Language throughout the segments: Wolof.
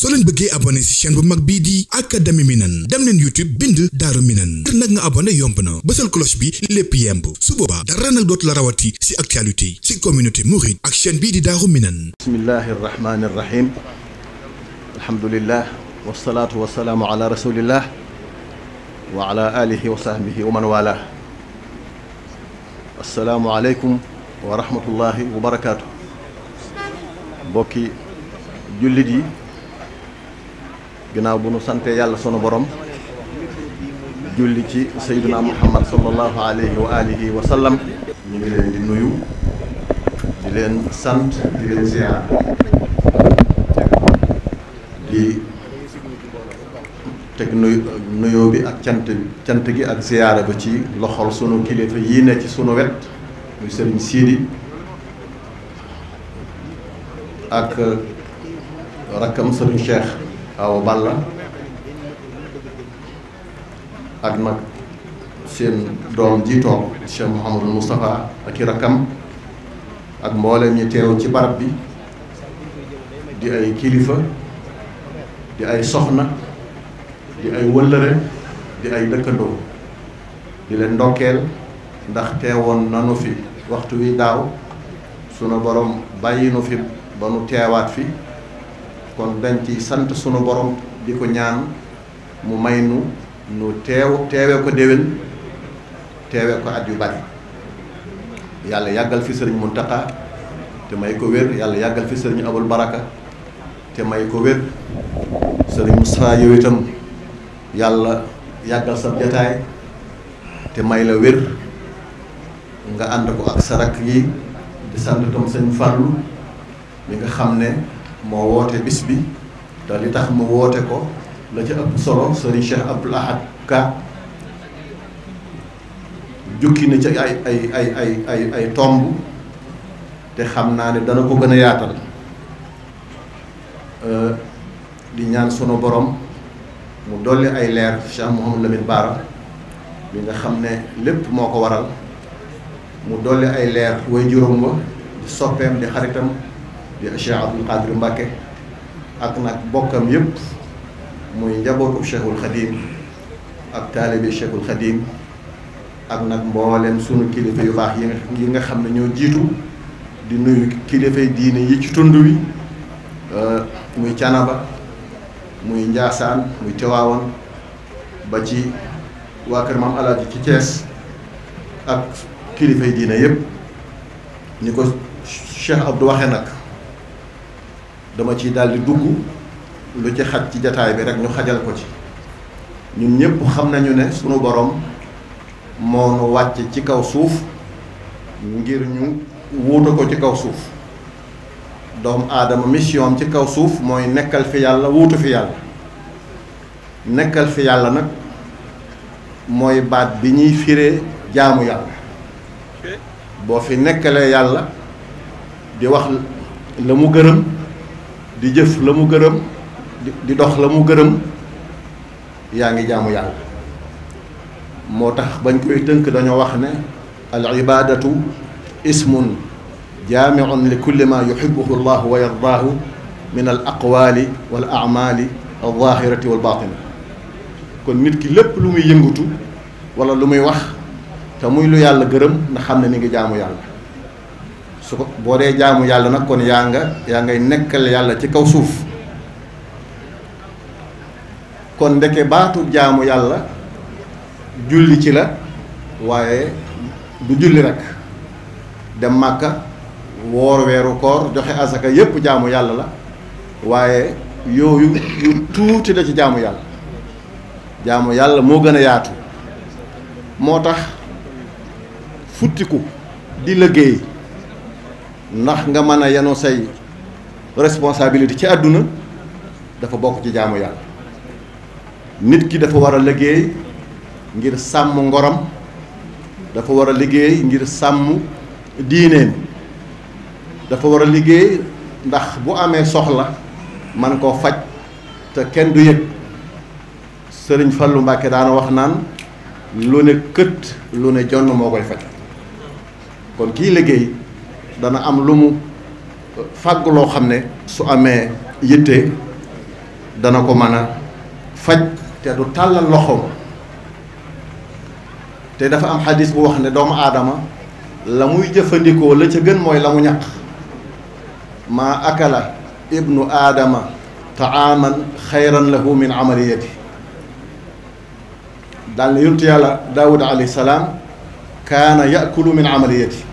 soo leen bëggee abonné ci chaîne bu mag bii di Académie Minane dem leen YouTube bind Daaru Minane ngir nag nga abonné yomb na bësal cloche bi lépp yemb su boobaa dara nag dootu la rawati ci actualité ci communauté mouride ak chaîne bii di Daaru Minane. bismillahi rahmani rahim alhamdulillah wasalaatu wasalaamu ala rasulillah wa ala alihi wa sahbihi wa man wala. assalaamu aleykum wa rahmatullahi wa barakaatu. mbokki jullit yi ginnaaw bu nu sante yàlla sunu borom julli ci sayyiduna muhammad sallallahu alayhi wa alihi wa sallam ñu ngi leen di nuyu di leen sant di leen ziyaar di teg nuyoo bi ak cant gi ak ziyaara ba ci loxol sunu kilifa yii ne ci sunu wet muy sëriñ Siidi ak rakkam sëriñ Cheikh Awa Balla ak nag seen doom ji toog Cheikh Mouhamadul Moustapha ak i rakkam ak mboolem ñi teew ci barab bi di ay kilifa di ay soxna di ay wëllëre di ay dëkkandoo di leen ndokkeel ndax teewoon nanu fi waxtu wi daaw sunu borom bàyyi nu fi ba nu teewaat fi kon dañ ci sant sunu borom di ko ñaan mu may nu teewe ko déwén teewe ko at yu bari yàlla yàggal fi sëriñ Muntaqa te may ko wér yàlla yàggal fi sëriñ Abul Baraka te may ko wér sëriñ Moustapha yow itam yàlla yàggal sa jataay te may la wér nga ànd ko ak sa rakk yi di sant tam sëñ Fàllu li nga xam ne moo woote bis bi te li tax mu woote ko la ca ëpp solo sëriñ Cheikh Abdoul Ahad Ka jukki na ci ay tomb te xam naa ne dana ko gën a yaatal di ñaan sunu borom mu dolli ay leer Cheikh Mouhamadou Lamine Bara bi nga xam ne lépp moo ko waral mu dolli ay leer way juróom ba di soppeem di xaritam di Cheikh Abdoul Qadir Mbacke ak nag bokkam yépp muy njabootu Cheikhul Khadim ak taalibi Cheikhul Khadim ak nag mbooleem sunu kilifa yu baax yi nga xam ne ñoo jiitu di nuyu kilifay diine yi ci tund wi muy Canaba muy Njaasaan muy Tiwaawan ba ci waa kër Maam Alaaji ci Thiès ak kilifay diine yépp ni ko Cheikh Abdou waxee nag dama ci daldi dugg lu ci xaj ci jataay bi rek ñu xajal ko ci ñun ñëpp xam nañu ne sunu borom moo nu wàcc ci kaw suuf ngir ñu wuutu ko ci kaw suuf doomu aadama mission ci kaw suuf mooy nekkal fi yàlla wuutu fi yàlla nekkal fi yàlla nag mooy baat bi ñuy firee jaamu yàlla boo fi nekkalee yàlla di wax la mu gërëm di jëf la mu gërëm di dox la mu gërëm yaa ngi jaamu yàlla moo tax bañ koy tënk dañoo wax ne al ibaadatu ismun jaamiun li kulli ma yuhibbuhu llahu wa yardaahu min al aqwaali wal aamaali al zaahirati wal baatina kon nit ki lépp lu muy yëngatu wala lu muy wax te muy lu yàlla gërëm na xam ne mi ngi jaamu yàlla su ko boo dee jaamu yàlla nag kon yaa ngay nekkal yàlla ci kaw suuf kon ndeke baatu jaamu yàlla julli ci la waaye du julli rek dem màkka woor weeru koor joxe asaka yépp jaamu yàlla la waaye yooyu yu tuuti la ci jaamu yàlla moo gën a yaatu moo tax futtiku di liggéey ndax nga mën a yenu say responsabilité ci àdduna dafa bokk ci jaamu yàlla nit ki dafa war a liggéey ngir sàmm ngoram dafa war a liggéey ngir sàmm diineem dafa war a liggéey ndax bu amee soxla man koo faj te kenn du yëg sëriñ Fallu Mbàkke daana wax naan lu ne kët lu ne jonn moo koy faj kon kii liggéey dana am lu mu fàgg loo xam ne su amee yitte dana ko mën a faj te du tàllal loxoom. te dafa am xadis bu wax ne doomu aadama la muy jëfandikoo la ca gën mooy la mu ñaq. maa akala ibnu aadama taaman xayran lahu min amaliyati. daal ne yonent yàlla daawud alayhi salaam kaana yakulu min amaliyati.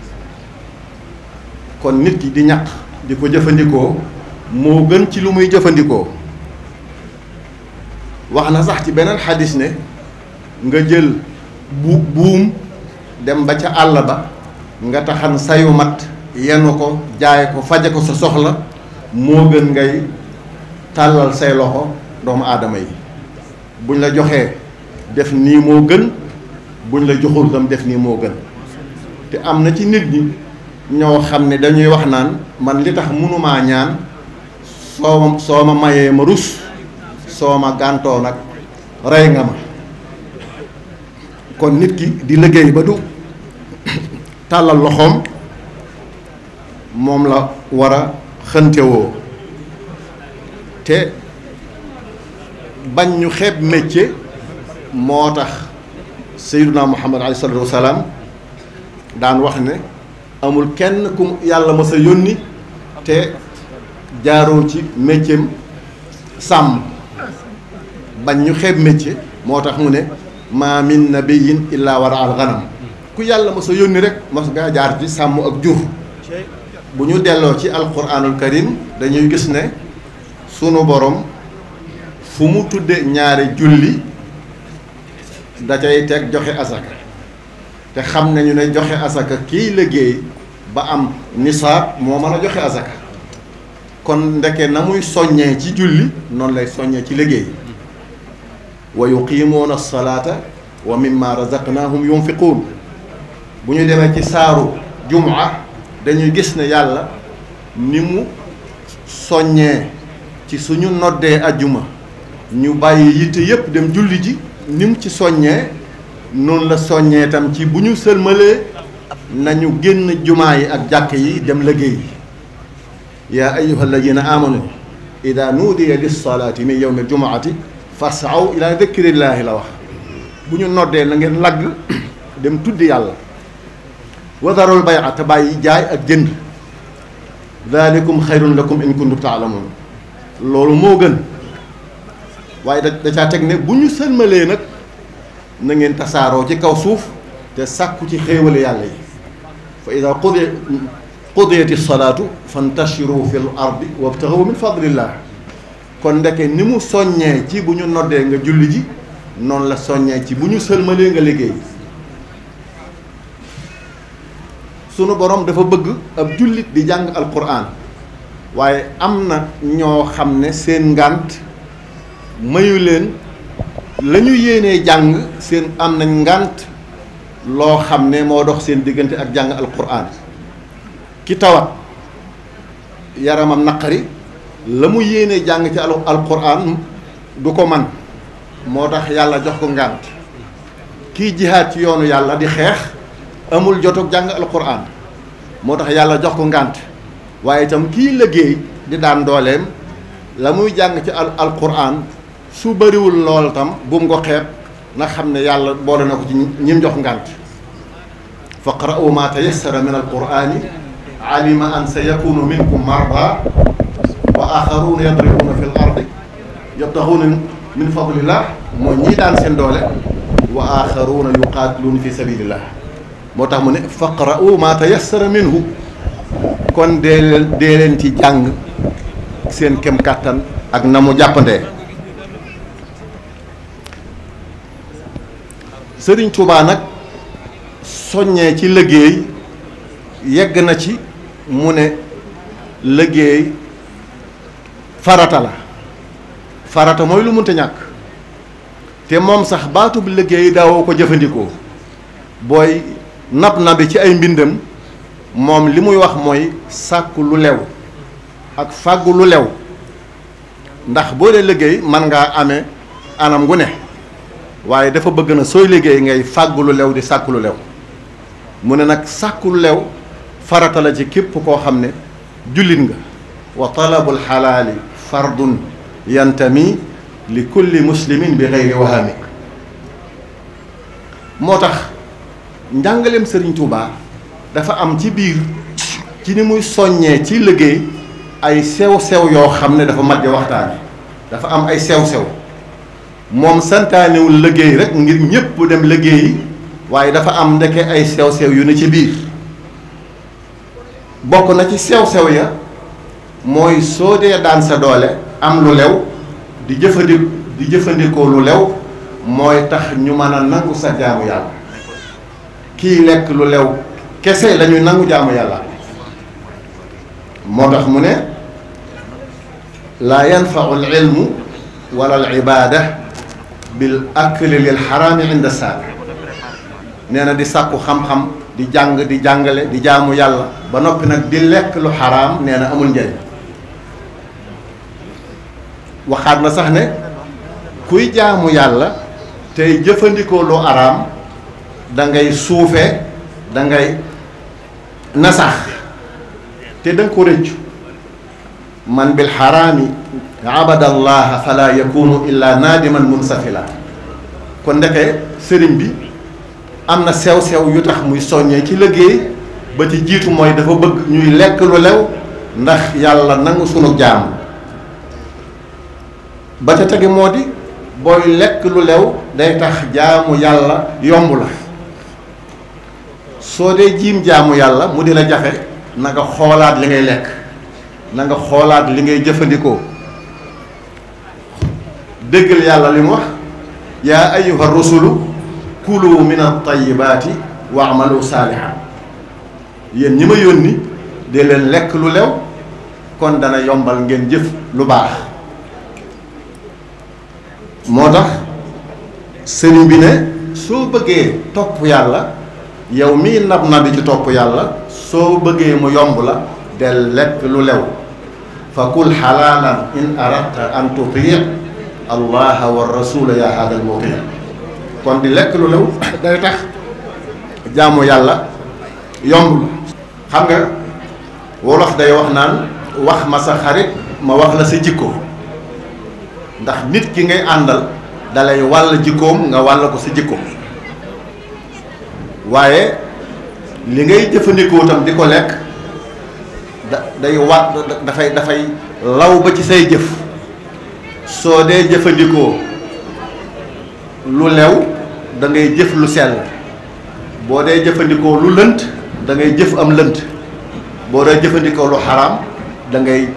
kon nit ki di ñaq di ko jëfandikoo moo gën ci lu muy jëfandikoo. wax na sax ci beneen xadis ne nga jël buum dem ba ca àll ba nga taxan sayu mat yenu ko jaay ko faje ko sa soxla moo gën ngay tàllal say loxo doomu aadama yi. buñ la joxee def nii moo gën, buñ la joxul tam def nii moo gën. te am na ci nit ñi ñoo xam ne dañuy wax naan man li tax mënumaa ñaan soo ma mayee ma rus, soo ma gàntoo nag rey nga ma. kon nit ki di liggéey ba du tàllal loxoom moom la war a xëntewoo. te bañ ñu xeeb métier moo tax Seydina Muhammad alayhi salaatu wa salaam daan wax ne amul kenn ku yàlla mës a yónni te jaaroo ci métier sàmm. bañ ñu xeeb métier moo tax mu ne maa min nabiyyin illaa wara al ghanam. ku yàlla mës a yónni rek mos ngaa jaar ci sàmm ak jur. bu ñu delloo ci alquranul karim dañuy gis ne sunu borom fu mu tudde ñaari julli da cay teg joxe asaka. te xam nañu ne joxe asaka kiy liggéey ba am nisaab moo mën a joxe asaka. kon ndeke na muy soññee ci julli noonu lay soññee ci liggéey. wa yuqimuuna alsalaata wa mimma razaqnahum yunfiquun. bu ñu demee ci saaru jumaa dañuy gis ne yàlla ni mu soññee ci suñu noddee ajjuma ñu bàyyi yitte yépp dem julli ji, ni mu ci soññee noonu la soññee tam ci bu ñu sëlmalee nañu génn jumaa yi ak jàkk yi dem liggéey. yaa ayyuha alladina amanu ida nuudiya lissalaati min yawmi aljumaati fas'aw ila dikrillaahi la wax. bu ñu noddee na ngeen lagg dem tuddi yàlla. wa darul bay'a te bàyyi jaay ak jënd. daalikum xayrun lakum in kuntum taalamuun. loolu moo gën. waaye da caa teg ne bu ñu sëlmalee nag na ngeen tasaaroo ci kaw suuf te sàkku ci xéewale yàlla yi. fa ida qudiyati salaatu fantashiru fil ardi wabtaxu min fadlillah. kon ndeke ni mu soññee ci bu ñu noddee nga julli ji noonu la soññee ci bu ñu sëlmalee nga liggéey. sunu borom dafa bëgg ab jullit di jàng alquran waaye am na ñoo xam ne seen ngànt mayu leen la ñu yéenee jàng seen am nañ ngànt loo xam ne moo dox seen diggante ak jàng alquran. ki tawat yaramam naqari la mu yéenee jàng ci alquran du ko man moo tax yàlla jox ko ngànt. kii jihaad ci yoonu yàlla di xeex amul jotug jàng alquran moo tax yàlla jox ko ngànt. waaye itam kii liggéey di daan dooleem la muy jàng ci alquran su bariwul lool tam bu mu ko xeeb na xam ne yàlla boole na ko ci ñim jox ngànt. faqra'u ma tayassara min alqurani alima an sa yakunu minkum marda wa axaruuna yadribuuna fi l ardi yabtaxuuna min fadlillah mooy ñii daan seen doole wa axaruuna yuqaatiluuna fi sabilillah. moo tax mu ne faqra'u ma tayassara minhu. kon dee leen ci jàng seen kem kàttan ak na mu jàppandee. Sëriñ Tuubaa nag soññee ci liggéey yegg na ci mu ne liggéey farata la. farata mooy lu mënta ñàkk te moom sax baatub liggéey daawoo ko jëfandikoo. booy nabi ci ay mbindam moom li muy wax mooy sàkku lu lew ak fàggu lu lew. ndax boo dee liggéey man ngaa amee anam gu ne waaye dafa bëgg na sooy liggéey ngay fàggu lu lew di sàkku lu lew. mu ne nag sàkku lu lew farata la ci képp koo xam ne jullit nga. wa talabul xalaali fardun yantami li kulli muslimin bi gayri wahami. moo tax njàngaleem Sëriñ Tuubaa dafa am ci biir ci ni muy soññee ci liggéey ay sew-sew yoo xam ne dafa mat di waxtaane. dafa am ay sew-sew moom santaanewul liggéey rek ngir ñépp dem liggéeyi, waaye dafa am ndeke ay sew-sew yu ne ci biir. bokk na ci sew-sew ya mooy soo dee daan sa doole am lu lew di jëfandikoo lu lew mooy tax ñu mën a nangu sa jaamu yàlla. kii lekk lu lew kese lañuy nangu jaamu yàlla. moo tax mu ne laa yanfau al ilmu wala al ibaada bil akli lil xaraami inda saabi. nee na di sàkku xam-xam di jàng di jàngale di jaamu yàlla ba noppi nag di lekk lu xaraam nee na amul njëriñ. waxaat na sax ne kuy jaamu yàlla tey jëfandikoo lu araam da ngay suufe da ngay nasax te da nga ko rëccu. man bil xaraami abada allaha fala yakunu illa naadiman munsafila. kon ndeke sëriñ bi am na sew-sew yu tax muy soññee ci liggéey ba ci jiitu mooy dafa bëgg ñuy lekk lu lew ndax yàlla nangu sunu jaamu. ba ca tege moo di booy lekk lu lew day tax jaamu yàlla yomb la. soo dee jiim jaamu yàlla mu di la jafe na nga xoolaat li ngay lekk, na nga xoolaat li ngay jëfandikoo. déggal yàlla li mu wax yaa ayyuha rusulu kulu min at-tayyibaati wa amalu saalihan. yéen ñi ma yónni dee leen lekk lu lew kon dana yombal ngeen jëf lu baax. moo tax sëriñ bi ne soo bëggee topp yàlla yow mii nab na di ci topp yàlla soo bëggee mu yomb la del lekk lu lew. fa kul xalaalan in aradta an tuti allaha wa rasula ya hada al muti. kon di lekk lu lew day tax jaamu yàlla yomb la. xam nga wolof day wax naan wax ma sa xarit ma wax la sa jikko. ndax nit ki ngay àndal dalay wàll jikkoom nga wàll ko sa jikkoom. waaye li ngay jëfandikoo tam di ko lekk dafay law ba ci say jëf. soo dee jëfandikoo lu lew da ngay jëf lu sell. boo dee jëfandikoo lu lënt da ngay jëf am lënt. boo dee jëfandikoo lu xaraam da ngay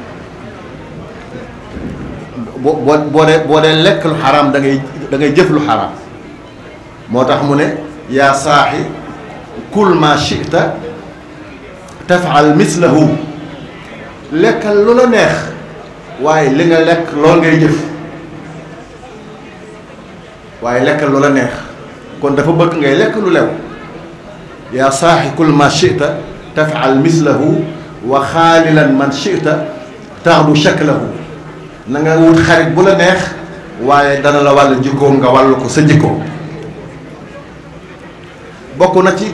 boo dee lekk lu xaraam da ngay jëf lu xaraam. moo tax mu ne yaa saaxi kul ma chita tafal mislahu. lekkal lu la neex waaye li nga lekk lool ngay jëf. waaye lekkal lu la neex kon dafa bëgg ngay lekk lu lew. yaa saaxi kul ma chita tafal mislahu wa xaalilan man chita taxdu shaklahu. na nga wut xarit bu la neex waaye dana la wàll jikkoom nga wàll ko sa jikko. bokk na ci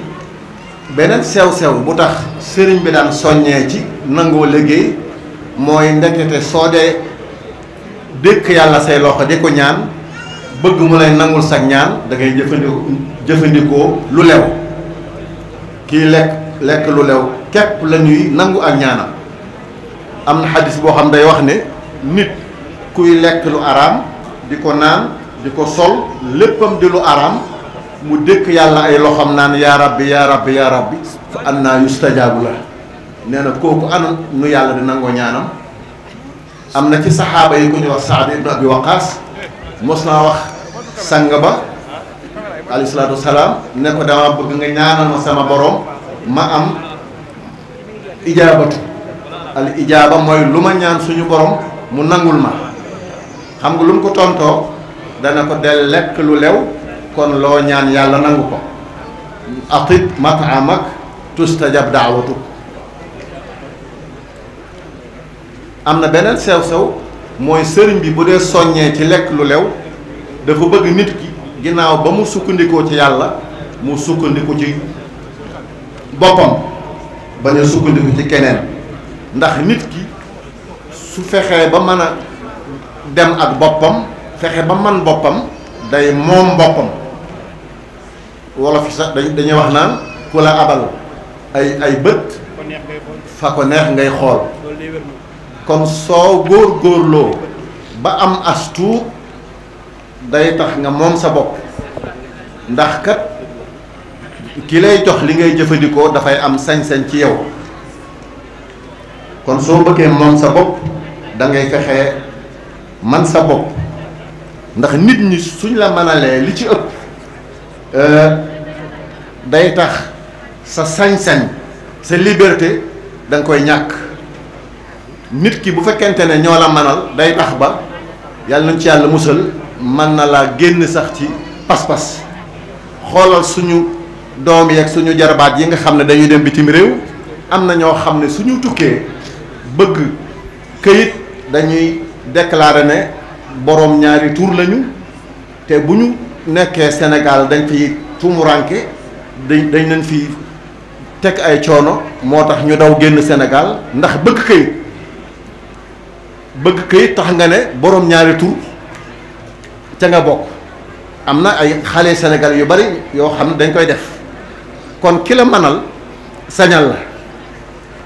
beneen sew-sew bu tax sëriñ bi daan soññee ci nangoo liggéey mooy ndekete soo dee dékk yàlla say loxo di ko ñaan bëgg mu lay nangul sag ñaan da ngay jëfandikoo lu lew. kii lekk lu lew képp la ñuy nangu ak ñaanam. am na xadis boo xam day wax ne nit kuy lekk lu araam di ko naan di ko sol léppam di lu araam mu dëkk yàlla ay loxam naan yaa rabbi yaa rabbi yaa rabbi fa annaa yustajaabu la. nee na kooku anu nu yàlla di nangoo ñaanam. am na ci saxaaba yi ku ñuy wax Saad ibn Abi Waqaas mos naa wax sang ba alayhi salaatu wasalaam ne ko dama bëgg nga ñaanal ma sama borom ma am ijaabatu. al ijaaba mooy lu ma ñaan suñu borom mu nangul ma. xam nga lu mu ko tontoo dana ko del lekk lu lew kon loo ñaan yàlla nangu ko. atib mat'amak tustajab daawatu. am na beneen sew-sew mooy sëriñ bi bu dee soññee ci lekk lu lew dafa bëgg nit ki ginnaaw ba mu sukkandikoo ci yàlla mu sukkandiku ci boppam bañ a sukkandiku ci keneen. ndax nit ki su fexee ba mën a dem ak boppam fexe ba man boppam day moom boppam. wolof sax dañuy wax naan ku la abal ay bët fa ko neex ngay xool. kon soo góorgóorloo ba am as tuut day tax nga moom sa bopp ndax kat ki lay jox li ngay jëfandikoo dafay am sañ-sañ ci yow. kon soo bëggee moom sa bopp da ngay fexe man sa bopp ndax nit ñi suñ la mënalee li ci ëpp day tax sa sañ-sañ sa liberté da nga koy ñàkk. nit ki bu fekkente ne ñoo la mënal day tax ba yàlla nañ ci yàlla musal mën na laa génn sax ci pas-pas. xoolal suñu doom yi ak suñu jarbaat yi nga xam ne dañuy dem bitim réew am na ñoo xam ne suñu tukkee bëgg këyit dañuy déclarer ne boroom ñaari tur lañu te bu ñu nekkee Sénégal dañ fiy tumuranke dañ leen fi teg ay coono moo tax ñu daw génn Sénégal ndax bëgg këyit tax nga ne boroom ñaari tur ca nga bokk. am na ay xale Sénégal yu bari yoo xam ne dañ koy def kon ki la mënal sañal la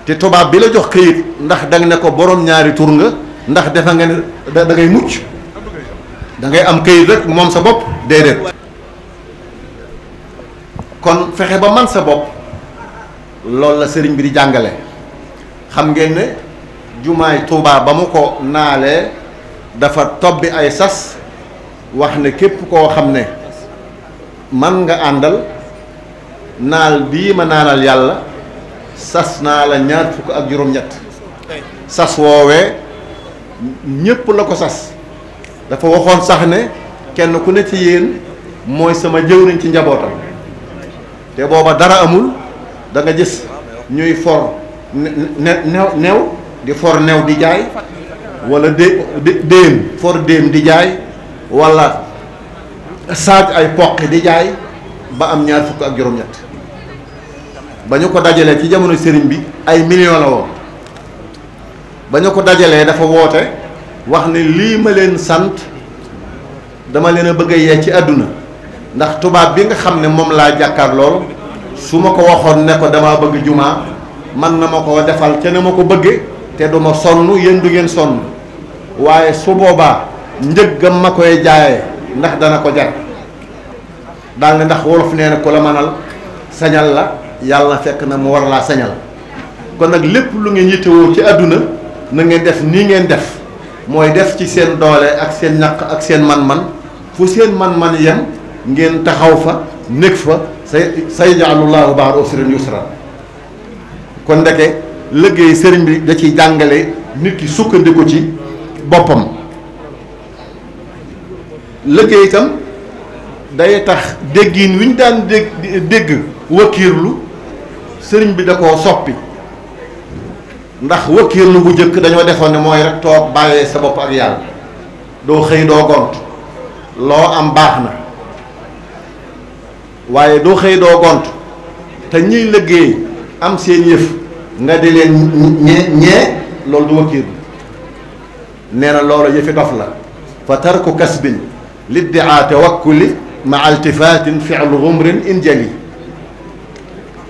te tubaab bi la jox këyit ndax danga ne ko boroom ñaari tur nga ndax defa nga ne da ngay mucc da ngay am këyit rek moom sa bopp déedéet. kon fexe ba man sa bopp loolu la sëriñ bi di jàngale. xam ngeen ne jumaay Tuubaa ba mu ko naalee dafa tobbi ay sas wax ne képp koo xam ne man nga àndal naal bii ma naanal yàlla sas naa la 27 sas woowee ñépp la ko sas. dafa waxoon sax ne kenn ku ne ci yéen mooy sama jëwriñ ci njabootam te booba dara amul da nga gis ñuy for new di for new di jaay wala déem for déem di jaay wala saaj ay poqi di jaay ba am 27 ba ñu ko dajalee ci jamono sëriñ bi ay millions la woon. ba ñu ko dajalee dafa woote wax ne lii ma leen sant dama leen a bëgg a yee ci àdduna ndax tubaab bi nga xam ne moom laa jàkkaar lool su ma ko waxoon ne ko dama bëgg jumaa man na ma ko defal ca ne ma ko bëggee te du ma sonn yéen du ngeen sonn waaye su boobaa njëggam ma koy jaayee ndax dana ko jar daal ne ndax wolof nee na ku la mënal sañal la yàlla fekk na mu war laa sañal. kon nag lépp lu ngeen yittewoo ci àdduna na ngeen def nii ngeen def mooy def ci seen doole ak seen ñaq ak seen man-man fu seen man-man yem ngeen taxaw fa nekk fa sayaj'alullaahu ba'da usrin yusra. kon ndeke liggéey sëriñ bi da ciy jàngale nit ki sukkandiku ci boppam. liggéey itam day tax déggin wi ñu daan dégg wakiirlu sëriñ bi da koo soppi ndax wakiirlu bu njëkk dañoo defoon ne mooy rek toog bàyyee sa bopp ak yàlla doo xëy doo gont loo am baax na waaye doo xëy doo gont te ñiy liggéey am seen yëf nga di leen ñee loolu du wakiirlu. nee na loolu yëfi dof la fa tarku kasbin liddia tawakkuli ma altifaatin fi'lu xumrin injali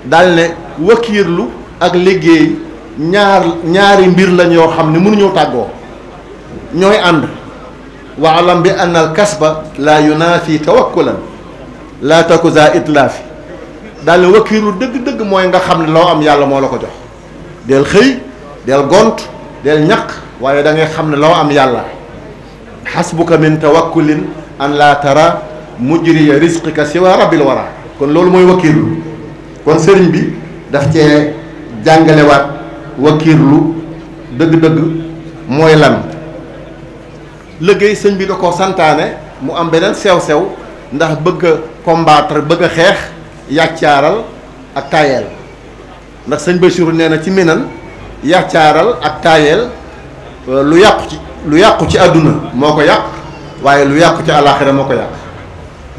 daal ne wakiirlu ak liggéey ñaari mbir lañ yoo xam ne mënuñoo tàggoo ñooy ànd. waalam bi anna al kasba laa yunaafi tawakkulan laa taku za itlaafi daal ne wakiirlu dëgg-dëgg mooy nga xam ne loo am yàlla moo la ko jox del xëy del gont del ñaq waaye da ngay xam ne loo am yàlla. xasbuka min tawakkulin an laa tara mujriya risqika siwa rabbil wara. kon loolu mooy wakiirlu. kon sëriñ bi daf cee jàngalewaat wakiirlu dëgg-dëgg mooy lan. liggéey sëñ bi da ko santaane mu am beneen sew-sew ndax bëgg a combattre bëgg a xeex yàccaaral ak taayeel ndax sëñ Bachir nee na ci minan yàccaaral ak taayeel lu yàqu ci àdduna moo ko yàq waaye lu yàqu ci àllaaxira moo ko yàq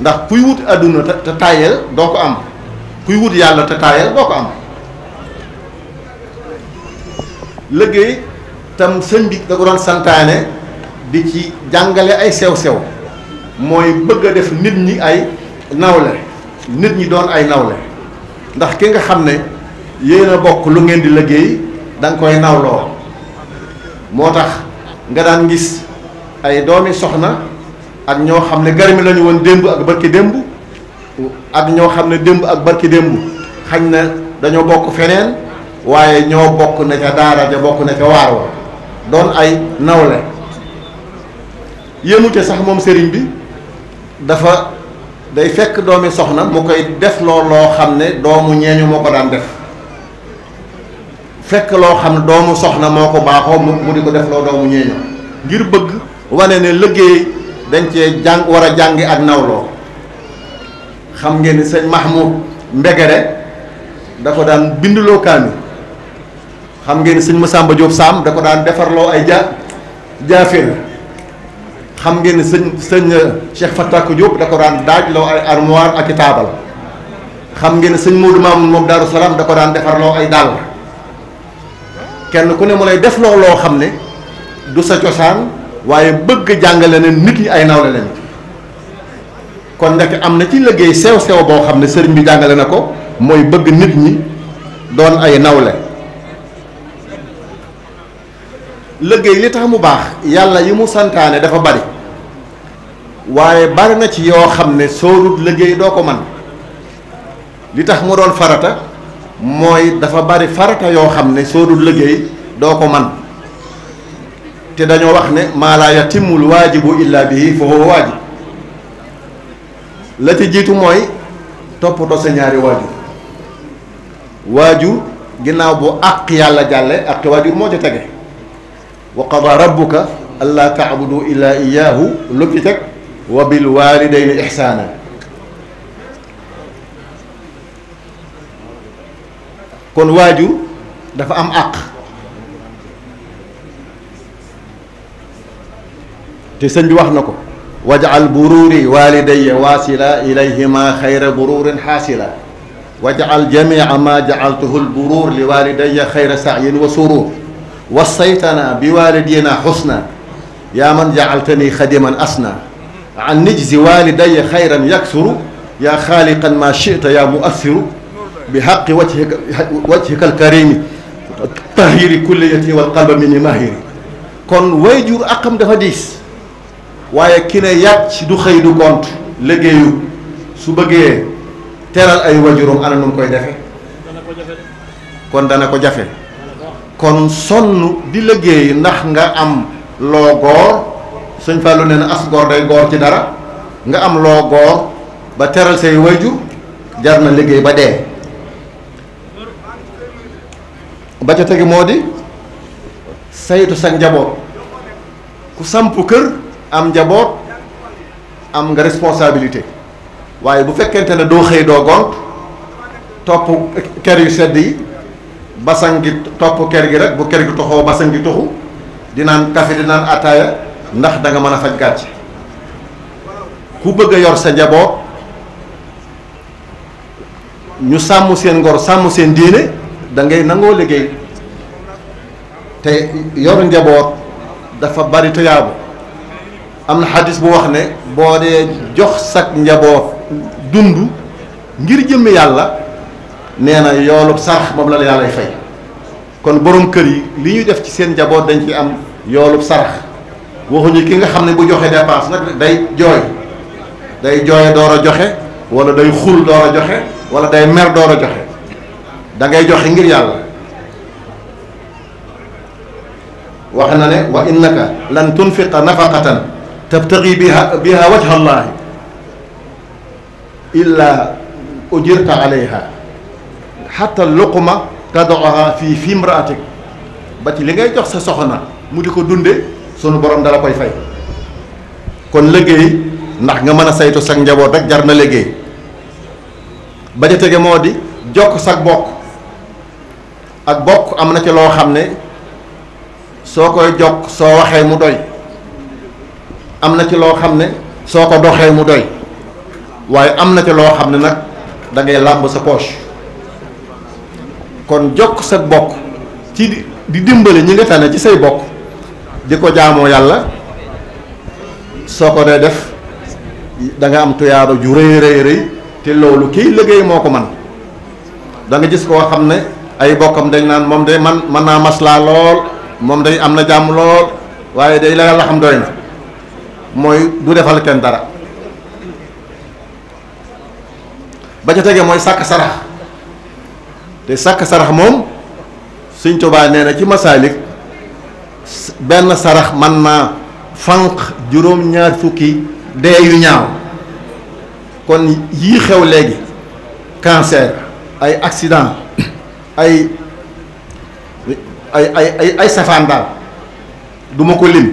ndax kuy wut àdduna te taayeel doo ko am kuy wut yàlla te taayeel doo ko am. liggéey tam sëñ bi da ko doon santaane di ci jàngale ay sew-sew mooy bëgg a def nit ñi ay nawle nit ñi doon ay nawle ndax ki nga xam ne yéen a bokk lu ngeen di liggéey da nga koy nawloo moo tax nga daan gis ay doomi soxna ak ñoo xam ne garmi lañu woon démb ak barki démb ak ñoo xam ne démb ak barki démb xañ na dañoo bokk feneen waaye ñoo bokk na ca daara ja bokk na ca waar wa doon ay nawle yéemu ca sax moom sëriñ bi dafa day fekk doomi soxna mu koy def loo xam ne doomu ñeeñu moo ko daan def fekk loo xam ne doomu soxna moo ko baaxoo mu di ko def loo doomu ñeeñu ngir bëgg wane ne liggéey dañ cee jàng war a jàngi ak nawloo xam ngeen ni sëñ Mahmoud Mbegere da ko daan binduloo kaami xam ngeen ni sëñ Massamba Diop Sam da ko daan defarloo ay jaafir xam ngeen ni sëñ Cheikh Fatak Diop da ko daan daajloo ay armoire ak i taabal xam ngeen ni sëñ Modou Mamoun moom Daaru Salaam da ko daan defarloo ay dàll kenn ku ne mu lay def loo xam ne du sa cosaan waaye bëgg jàngale ne nit ñi ay nawle lañ kon ndek am na ci liggéey sew-sew boo xam ne sëriñ bi jàngale na ko mooy bëgg nit ñi doon ay nawle liggéey li tax mu baax yàlla yi mu santaane dafa bari waaye bari na ci yoo xam ne soo dul liggéey doo ko man li tax mu doon farata mooy dafa bari farata yoo xam ne soo dul liggéey doo ko man te dañoo wax ne maa laa yatimmul waajibu illa bihi fa huwa waajib la ci jiitu mooy toppatoo sa ñaari waajur ginnaaw bu àq yàlla jàlle àq waajur moo ca tege wa qada rabbuka allaa taabudu illa iyaahu lu ci teg wa bil walidayni ihsaana kon waajur dafa am àq te sëñ bi wax na ko waj'al bururi walidayya wasila ilayhima xayra bururin xaasila waj'al jamia ma ja'altuhu lburur li walidayya xayra sa'yin wa surur wasaytana bi walidina xusna yaa man ja'altani xadiman asna an nijzi walidayya xayran yaksuru yaa xaaliqan ma shi'ta yaa mu'assiru bi xaqi wajhika alkarimi tahiri kulliyati wal qalba mini mahiri kon wayjur akam dafa diis waaye ki ne yàcc du xëy du gont liggéeyu su bëggee teral ay wajurum ana nu mu koy defe kon dana ko jafe kon sonn di liggéey ndax nga am loo góor sëñ Fallou nee na as góor day góor ci dara nga am loo góor ba teral say wajur jar na liggéey ba dee ba ca tegi moo di saytu sa njaboot ku samp kër am njaboot am nga responsabilité waaye bu fekkente ne doo xëy doo gont topp kër yu sedd yi basan gi topp kër gi rek bu kër gi toxoo basan gi toxu di naan café di naan ataaya ndax da nga mën a faj gàcce ku bëgg a yor sa njaboot ñu sàmm seen ngor sàmm seen diine da ngay nangoo liggéey te yor njaboot dafa bari tuyaabu am na xadis bu wax ne boo dee jox sag njaboot dund ngir jëmmi yàlla nee na yoolub sarax moom la la yàllay fay kon borom kër yi li ñuy def ci seen njaboot dañ ci am yoolub sarax waxuñu ki nga xam ne bu joxe dépense nag day jooye door a joxe wala day xul door a joxe wala day mer door a joxe da ngay joxe ngir yàlla wax na ne wa innaka lan tunfiqa nafaqatan tabtagi biha wajha allahi illa ujirta alayha xatta luqma tadoaha fii fi imraatik ba ci li ngay jox sa soxna mu di ko dunde sunu borom dala koy fay kon liggéey ndax nga mën a saytu sag njaboot rek jar na liggéey ba ca tege moo di jokk sag bokk ak bokk am na ci loo xam ne soo koy jokk soo waxee mu doy am na ci loo xam ne soo ko doxee mu doy waaye am na ci loo xam ne nag da ngay làmb sa poche kon jokk sa bokk ci di dimbali ñi nga tane ci say bokk di ko jaamoo yàlla soo ko dee def da nga am tuyaaba ju rëy rëy te loolu kiy liggéey moo ko man da nga gis koo xam ne ay bokkam dañ naan moom day man naa maslaa lool moom day am na jàmm lool waaye day la yàlla xam doy na mooy du defal kenn dara. ba ca tege mooy sàkk sarax te sàkk sarax moom Sëñ Tuubaa nee na ci Masaalik benn sarax mën naa fànq juróom-ñaar fukki dee yu ñaaw. kon yii xew léegi cancer ay accident ay safaan daal du ma ko lim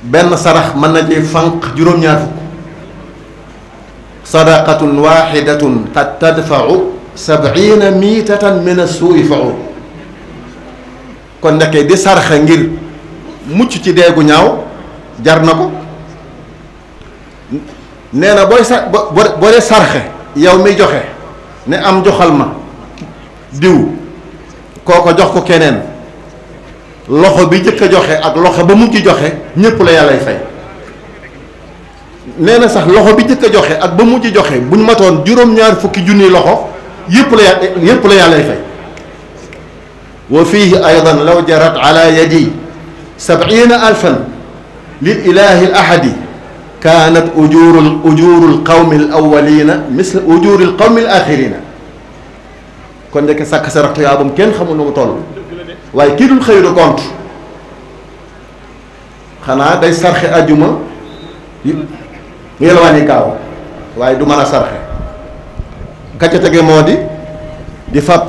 benn sarax mën na ci fànq juróom-ñaar fukk. sadaqatun waxidatun qad tadfau 70 miitatan min as-suui fau. kon nekkee di sarxe ngir mucc ci deegu ñaaw jar na ko. nee na boo dee sarxe yow mi joxe ne am joxal ma diw kooko jox ko keneen loxo bi jëkk a joxe ak loxo ba mujj joxe ñépp la yàllay fay. nee na sax loxo bi jëkk a joxe ak ba mujj joxe bu ñu matoon juróom-ñaar fukki junni loxo yépp la yàllay fay. wa fiihi aydan law jarat ala yadi 70,000 lil ilahi al ahadi kaanat ujurul qawmi al awwalina misla ujuril qawmi al axirina. kon nekk sàkk sa rax tuyaabam kenn xamul nu mu toll waaye kii dul xëy du gont xanaa day sarxe ajjuma yelwaani kaaw waaye du mën a sarxe. ka ca tege moo di fab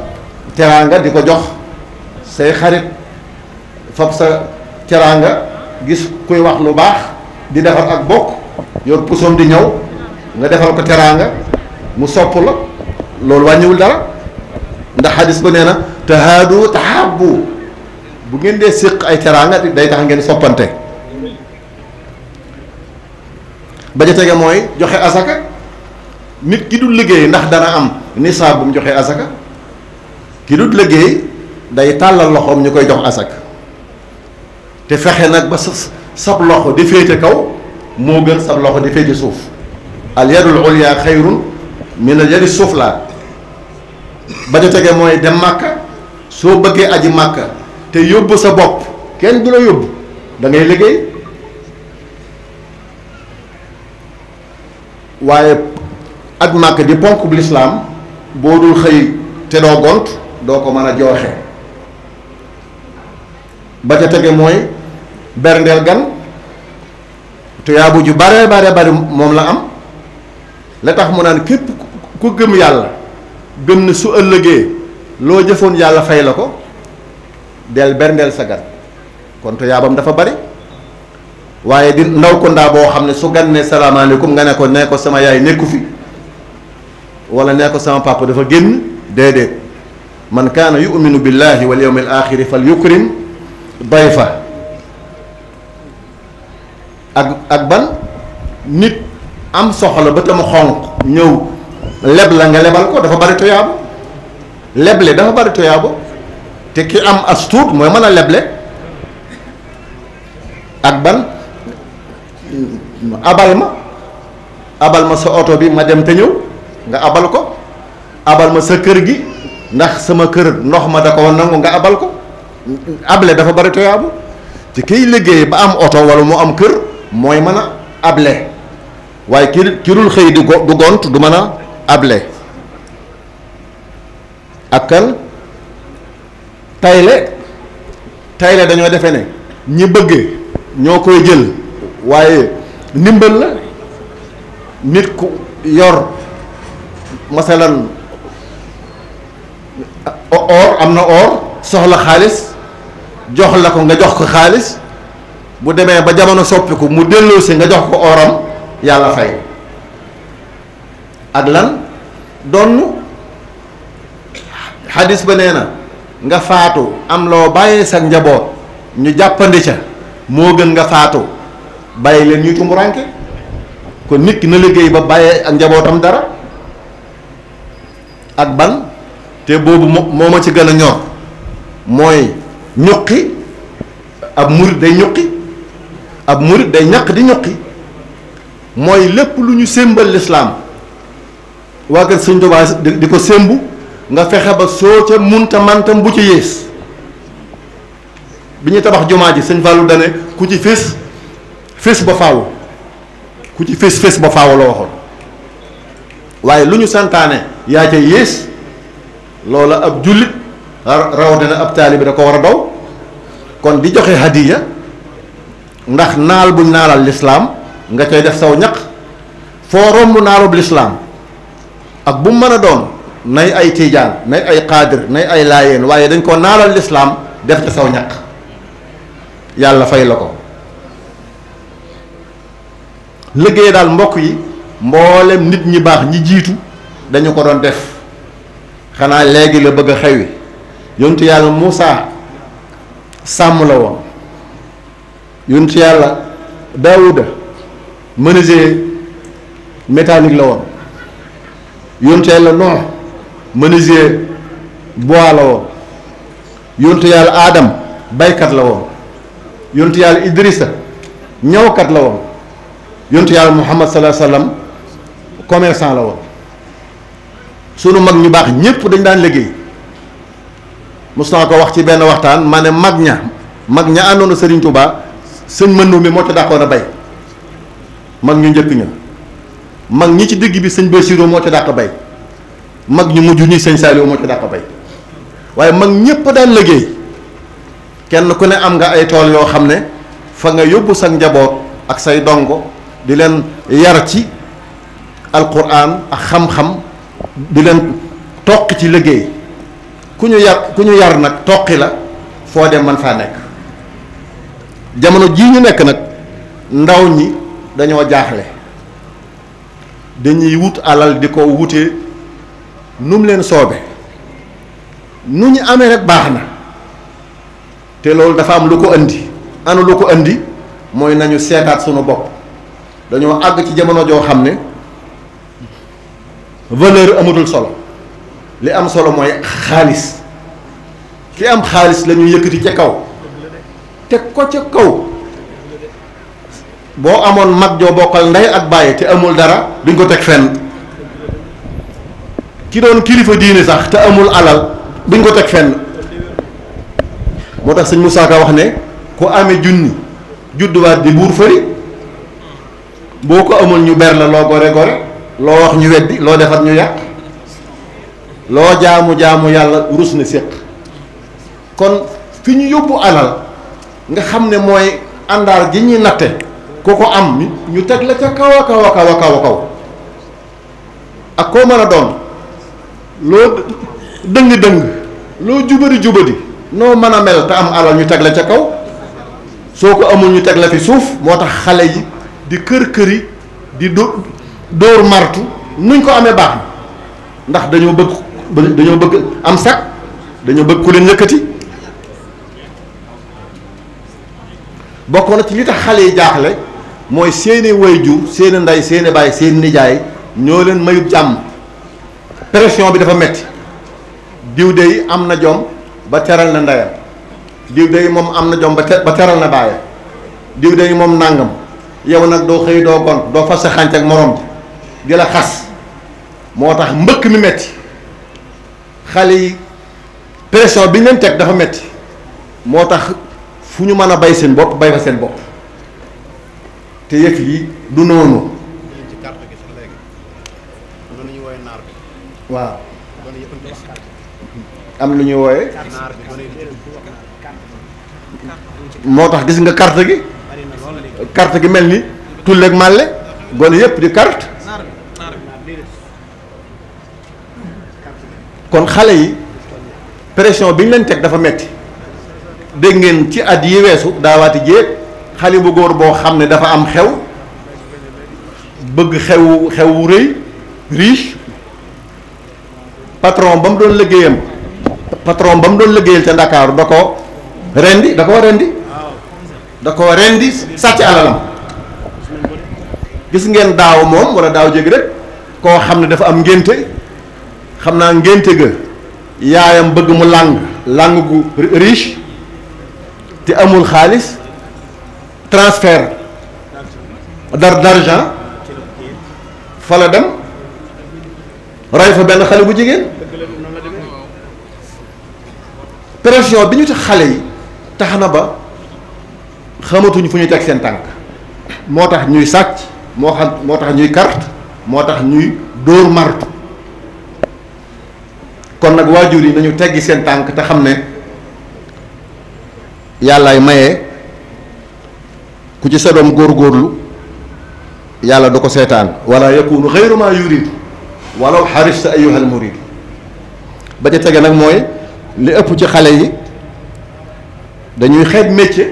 teraanga di ko jox say xarit fab sa teraanga gis kuy wax lu baax di defar ak bokk yor pusoom di ñëw nga defal ko teraanga mu sopp la loolu wàññiwul dara ndax xadis ba nee na tahaadu tahabbu bu ngeen dee séq ay teraanga day tax ngeen soppante. ba ja tege mooy joxe asaka nit ki du liggéey ndax dana am nisaab bu mu joxe asaka ki du liggéey day tàllal loxoom ñu koy jox asaka te fexe nag ba sab loxo di féete kaw moo gën sab loxo di féete suuf. al yadul ulya xayrun min al yadi sufla. ba ja tege mooy dem màkka soo bëggee aji màkka te yóbbu sa bopp kenn du la yóbbu da ngay liggéey. waaye aj màkk di ponk bu lislaam boo dul xëy te doo gont doo ko mën a jooxe. ba ca tege mooy berndeel gan tuyaabu ju bare bari moom la am. la tax mu naan képp ku gëm yàlla gëm ne su ëllëgee loo jëfoon yàlla fay la ko del berndeel sa gan kon tuyaabam dafa bari. waaye di ndaw ko ndaa boo xam ne su gan ne salaamaaleykum nga ne ko sama yaay nekku fi wala ne ko sama papa dafa génn déedéet man kaana yuminu billahi wal yawmil axiri fal yukrim dayfa. ak ban nit am soxla ba tam xonq ñëw leb la nga lebal ko dafa bari toyaabo. leble dafa bari toyaabo te ki am as tuut mooy mën a leble. ak ban abal ma sa oto bi ma dem te ñëw nga abal ko. abal ma sa kër gi ndax sama kër ndox ma da ko nangu nga abal ko. able dafa bari toyaabu te kiy liggéey ba am oto wala mu am kër mooy mën a able waaye ki dul xëy du gont du mën a able. ak kan tayle dañoo defe ne ñi bëgg ñoo koy jël waaye ndimbal la. nit ku yor masalan or am na or soxla xaalis jox la ko nga jox ko xaalis bu demee ba jamono soppiku mu delloosi nga jox ko oram yàlla fay. ak lan donn xadis ba nee na nga faatu am loo bàyyee sa njaboot ñu jàppandi ca moo gën nga faatu bàyyi leen ñuy tumuraanke. kon nit ki na liggéey ba bàyyee ak njabootam dara. ak ban te boobu moo ma ci gën a ñor mooy ñuqi ab murit day ñuqi ab murit day ñaq di ñuqi mooy lépp lu ñu sémbal lislaam waa kër Sëñ Tuubaa di ko sémbu nga fexe ba soo ca munta mantam bu ci yées. bi ñuy tabax jumaa ji sëñ Fallou dane ku ci fés ba faaw ku ci fés ba faaw la waxoon waaye lu ñu santaane yaa ca yées loola ab jullit rawatina ab taalibe da ko war a daw. kon di joxe hadiya ndax naal buñ naalal lislaam nga cay def saw ñaq foo romb naalub lislaam ak bu mu mën a doon nay ay tiijaan nay ay xaadir nay ay laayeen waaye dañ ko naalal lislaam def ca saw ñaq yàlla fay la ko. liggéey daal mbokk yi mboolem nit ñi baax ñi jiitu dañu ko doon def xanaa léegi la bëgg a xewi yontu yàlla Muusaa sàmm la woon yontu yàlla Daawuda menuisier métallique la woon yontu yàlla Noox menuisier bois la woon yontu yàlla Aadam baykat la woon yontu yàlla Idrissa ñawkat la woon yontu yàlla Muhammad sallallahu alayhi wasallam commerçant la woon. sunu mag ñu baax ñépp dañ daan liggéey mos naa ko wax ci benn waxtaan ma ne mag ña àndoon na Serigne Touba sëñ Mandou mi moo ca dàqoon a bay mag ñu njëkk ña mag ñi ci digg bi sëñ Bassirou moo ca dàq bay mag ñu mujj ñi sëñ Saliou moo ca dàq bay waaye mag ñépp daan liggéey kenn ku ne am nga ay tool yoo xam ne fa nga yóbbu sa njaboot ak say dongo di leen yar ci alquran ak xam-xam di leen toqi ci liggéey ku ñu yar nag toqi la foo dem man faa nekk. jamono jii ñu nekk nag ndaw ñi dañoo jaaxle dañuy wut alal di ko wutee nu mu leen soobe nu ñu amee rek baax na te loolu dafa am lu ko andi ana lu ko andi mooy nañu seetaat sunu bopp dañoo àgg ci jamono joo xam ne valeur amatul solo li am solo mooy xaalis ki am xaalis la ñu yëkkati ca kaw teg ko ca kaw boo amoon mag joo bokkal ndey ak bàyyi te amul dara duñ ko teg fenn ki doon kilifa diine sax te amul alal duñ ko teg fenn moo tax sëñ Moussa Ka wax ne ku amee junni judduwaat di buur fëri boo ko amul ñu ber la loo gore gore loo wax ñu weddi loo defar ñu yàq loo jaamu yàlla rus na séq kon fi ñu yóbbu alal nga xam ne mooy àndaar ji ñuy natte ku ko am ñu teg la ca kaw a kaw a kaw a kaw a kaw ak koo mën a doon loo dëng-dëng loo jubadi noo mën a mel te am alal ñu teg la ca kaw soo ko amul ñu teg la fi suuf moo tax xale yi di kër-këri di dóor martu nuñ ko amee baax na ndax dañoo bëgg am sax dañoo bëgg ku leen yëkkati bokk na ci li tax xale yi jaaxle mooy seeni waajur seeni ndey seeni baay seeni nijaay ñoo leen mayut jàmm pression bi dafa metti diw dey am na jom ba teral na ndeyam diw dey moom am na jom ba teral na baayam diw dey moom nàngam yow nag doo xëy doo gont doo fas sa xànc ak morom di la xas moo tax mbëkk mi metti xale yi pression bi ñu leen teg dafa metti moo tax fu ñu mën a bay seen bopp bay fa seen bopp te yëf yi du noonu waaw am lu ñuy wooye moo tax gis nga carte gi mel ni tulleeg màlle gone yëpp di carte kon xale yi pression bi ñu leen teg dafa metti dégg ngeen ci at yi weesu daawaati jéeg xale bu góor boo xam ne dafa am xew bëgg xew rëy riche patron ba mu doon liggéeyal ca Ndakaaru da ko rendi sàcc alalam gis ngeen daaw moom wala daaw jéeg rek koo xam ne dafa am ngénte xam naa ngénte ga yaayam bëgg mu làng gu riche te amul xaalis transfert d'argent fa la dem ray fa benn xale bu jigéen. pression bi ñu tax xale yi tax na ba xamatuñ fu ñu teg seen tànk moo tax ñuy sàcc moo tax ñuy carte moo tax ñuy dóor martu. kon nag waajur yi nañu teggi seen tànk te xam ne yàllaay maye ku ci sa doom góorgóorlu yàlla du ko seetaan wala yakunu xayru ma yuridu walaw xarista ayyuhal muridu. ba ca tege nag mooy li ëpp ci xale yi dañuy xeeb métier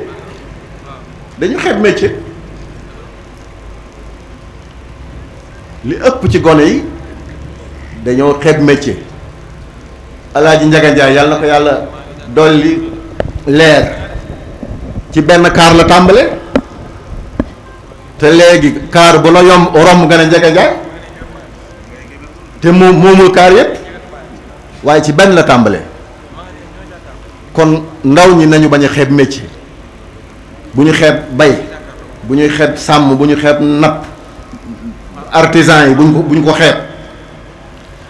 li ëpp ci gone yi dañoo xeeb métier. Alaaji Njaga Njaay yàlla na ko yàlla dolli leer ci benn kaar la tàmbale te léegi kaar bu la romb nga ne Njaga Njaay te moomul kaar yépp waaye ci benn la tàmbale. kon ndaw ñi nañu bañ a xeeb métier, bu ñu xeeb bay, bu ñuy xeeb sàmm, bu ñu xeeb napp, artisan yi bu ñu ko xeeb.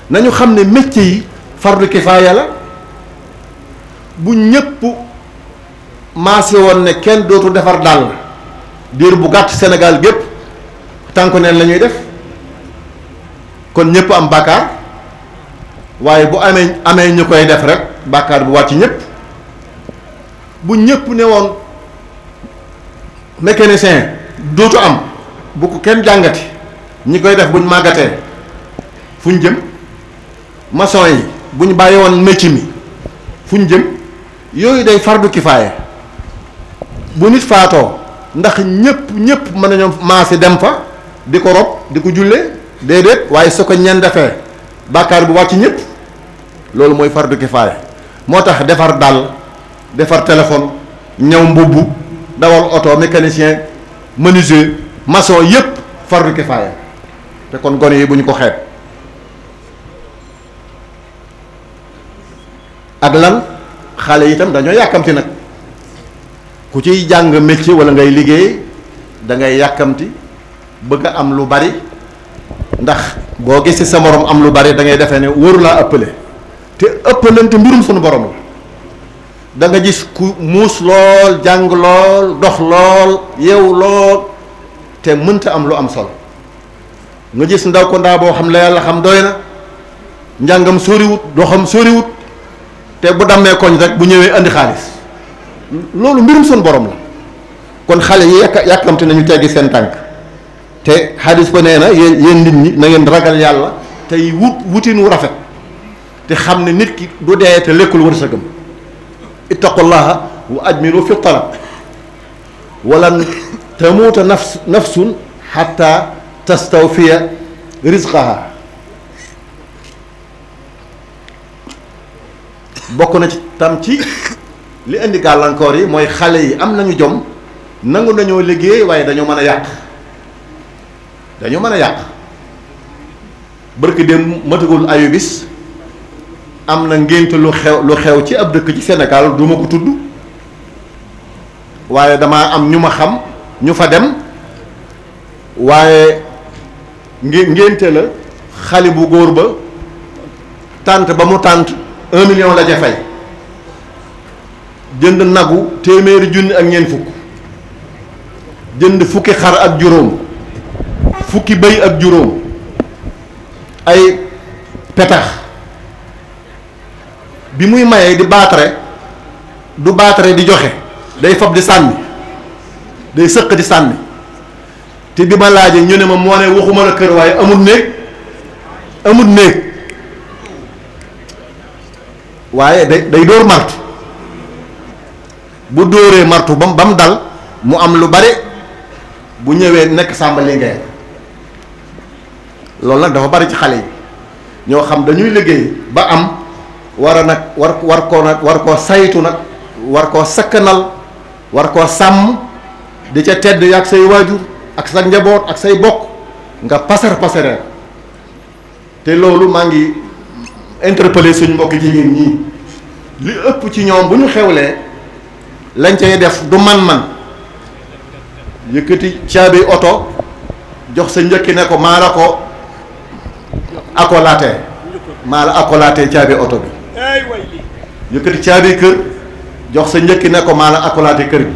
nañu xam ne métier yi fardu kifaaya la. bu ñëpp maase woon ne kenn dootu defar dàll diir bu gàtt Sénégal gépp tànku neen la ñuy def, kon ñëpp am bàkkaar. waaye bu amee ñu koy def rek bàkkaar bu wàcc ñëpp. bu ñëpp ne woon mécanicien dootu am, bu ko kenn jàngati, ñi koy def buñ màggatee fu ñu jëm. maçon yi bu ñu bàyyi woon métier mi fu ñu jëm. yooyu day fardu kifaaya. bu nit faatoo ndax ñëpp mën nañoo maasi dem fa di ko rob di ko jullee déedéet, waaye su ko ñen defee bàkkaar bu wàcc ñëpp. loolu mooy fardu kifaaya. moo tax defar dàll, defar téléphone, ñëw mbubb, dawal oto, mécanicien, menuisier, maçon yëpp fardu kifaaya. te kon gone yi bu ñu ko xeeb. ak lan xale yi itam dañoo yàkkamti nag. ku ciy jàng métier wala ngay liggéey da ngay yàkkamti bëgg a am lu bari, ndax boo gisee sa morom am lu bari da ngay defee ne wóoru laa ëppale. te ëppalante mbirum sunu borom la. da nga gis ku muus lool, jàng lool, dox lool, yeewu lool, te mënta am lu am solo. nga gis ndaw ko ndaa boo xam la yàlla xam doy na, njàngam soriwut, doxam soriwut, te bu dammee koñ rek bu ñëwee andi xaalis. loolu mbirum sunu borom la. kon xale yi yàkkamte nañu teggi seen tànk. te xadis ba nee na yéen nit ñi na ngeen ragal yàlla tey wutin wu rafet, te xam ne nit ki du dee te lekkul wërsëgam. ittaqullaha wa ajmilu fi talab walan tamuuta nafsun xatta tastawfiya rizqaha. bokk na ci tam ci li indi gàllankoor yi mooy xale yi am nañu jom, nangu nañoo liggéey, waaye dañoo mën a yàq. barki dem matagul ayu bis am na ngénte lu xew ci ab dëkk ci Sénégal du ma ko tudd, waaye damaa am ñu ma xam ñu fa dem. waaye ngénte la xale bu góor ba tànt ba mu tànt 1 million la ca fay, jënd nagu téeméeri junni ak ñeent fukk, jënd fukki xar ak juróom, fukki bëy ak juróom, ay petax. bi muy mayee di baatare du baatare di joxe, day fab di sànni, day sëq di sànni. te bi ma laajee ñu ne ma moo ne waxuma la kër waaye amul néeg waaye day dóor martu. bu dóoree martu ba mu dal mu am lu bare, bu ñëwee nekk sàmba lingeer. loolu nag dafa bari ci xale yi ñoo xam dañuy liggéey ba am war a nag war koo saytu nag, war koo sakkanal, war koo sàmm, di ca tedd ak say waajur ak sa njaboot ak say bokk, nga pasaree. te loolu maa ngi interpeller suñ mbokki jigéen ñii. li ëpp ci ñoom bu ñu xewlee lañ cay def du man yëkkati caabi oto jox sa njëkki ne ko maa la ko akolaatee maa la akolaatee caabi oto bi yëkkati caabi kër jox sa njëkki ne ko maa la akolaatee kër gi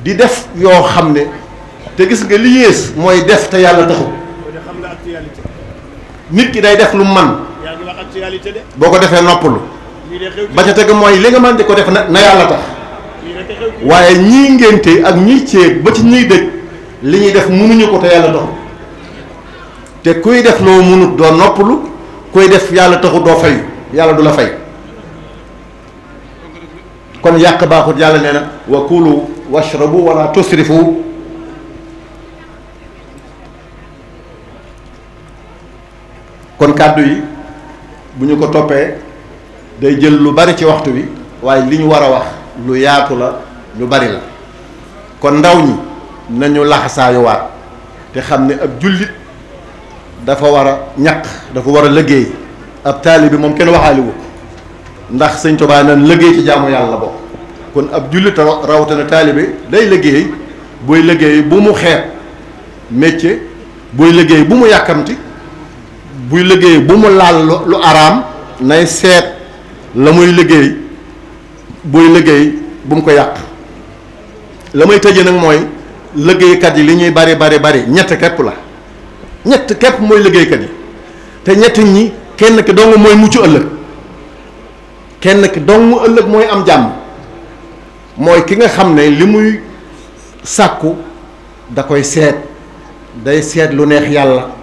di def yoo xam ne te gis nga li yées mooy def te yàlla taxul nit ki day def lu man boo ko defee noppalu ba ca teg mooy li nga mën di ko def na yàlla tax waaye ñii ngénte ak ñiy céet ba ci ñiy dëj li ñuy def mënuñu ko te yàlla taxul te kuy def loo mënut doo noppalu kuy def yàlla taxul doo fay yàlla du la fay kon yàq baaxut yàlla nee na wa kulu washrabu wala tusrifu kon kàddu yi bu ñu ko toppee day jël lu bari ci waxtu wi waaye li ñu war a wax lu yaatu la lu bari la kon ndaw ñi nañu laxasaayuwaat te xam ne ab jullit dafa war a ñaq dafa war a liggéey ab taalibe bi moom kenn waxaaliwu ndax sëñ Tuubaa nan liggéey ci jaamu yàlla bokk kon ab jullit rawatina taalibe day liggéey booy liggéey bu mu xeeb métier booy liggéey bu mu yàkkamti buy liggéey bu mu laal lu araam nay seet la muy liggéey buy liggéey bu mu ko yàq la may tëje nag mooy liggéeykat yi li ñuy bari ñett képp la ñett képp mooy liggéeykat yi te ñett ñi kenn ki dong mooy mucc ëllëg kenn ki dong ëllëg mooy am jàmm mooy ki nga xam ne li muy sàkku da koy seet day seet lu neex yàlla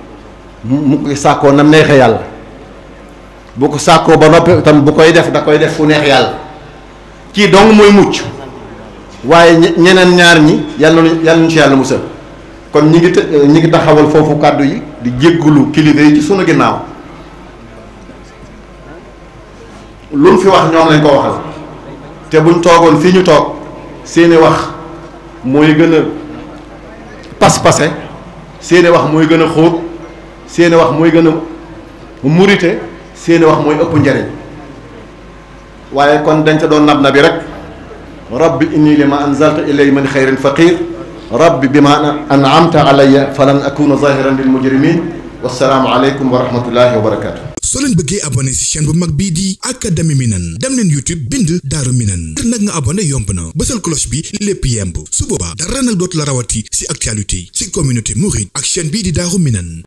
mu koy sàkkoo nam neexee yàlla bu ko sàkkoo ba noppi tam bu koy def da koy def fu neex yàlla kii dong mooy mucc waaye ñeneen ñaar ñi yàlla nañu ci yàlla musal kon ñi ngi taxawal foofu kàddu yi di jéggulu kilifa yi ci sunu ginnaaw luñ fi wax ñoom lañ ko waxal te buñ toogoon fii ñu toog seeni wax mooy gën a pas-pase seeni wax mooy gën a xóot seeni wax mooy gën a murite seeni wax mooy ëpp njariñ waaye kon dañ ca doon nab na bi rek rabbi inni lima anzalta ilay min xayrin faqir rabbi bima an'amta alayya falan akuna zahiran lil mujrimin wassalaamu aleykum wa rahmatullahi wa barakatuh. soo leen bëggee abonné ci chaîne bu mag bii di académie Minane dem leen YouTube bind Daaru Minane ngir nag nga abonné yomb na bësal cloche bi lépp yemb su boobaa dara nag dootu la rawati ci actualité ci communauté mouride ak chaîne bii di Daaru Minane.